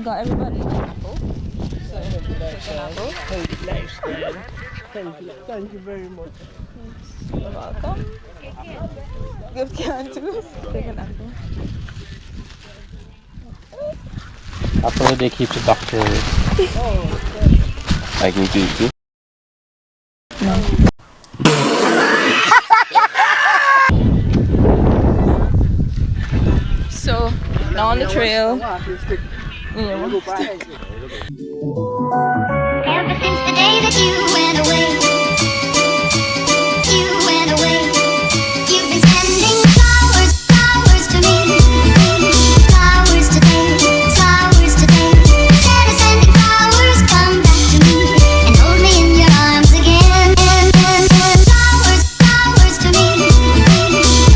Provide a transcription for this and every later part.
got everybody an apple. So, take an apple. Thank you very much. You're welcome. Give can too. Take an apple. Apple they keep the doctor. Like we do too. No. So now on the trail. Ever since the day that you went away, you've been sending flowers, flowers to me, flowers today, flowers today. Instead of sending flowers, come back to me and hold me in your arms again. Flowers, flowers to me,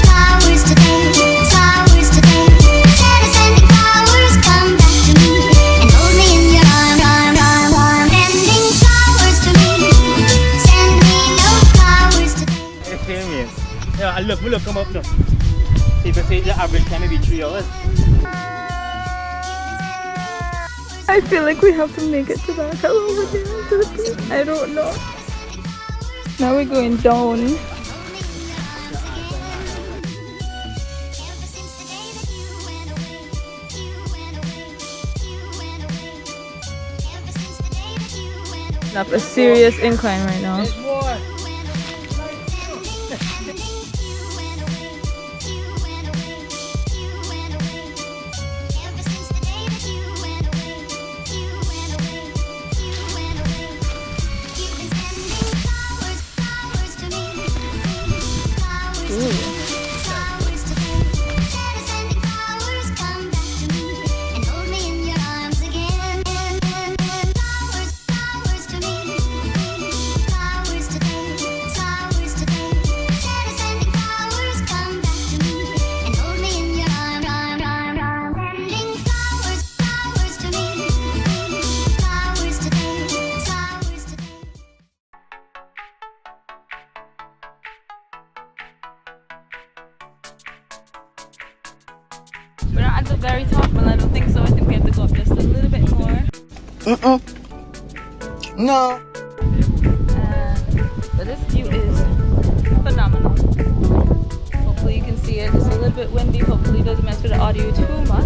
flowers today, flowers today. Instead of sending flowers, come back to me and hold me in your arms. Sending flowers to me, send me no flowers today. Yeah, look, come up now. People say the average time maybe 3 hours. I feel like we have to make it to that hill over there to the peak. I don't know. Now we're going down. Up a serious incline right now. We're not at the very top, but I don't think so. I think we have to go up just a little bit more. No. But this view is phenomenal. Hopefully you can see it. It's a little bit windy. Hopefully it doesn't mess with the audio too much.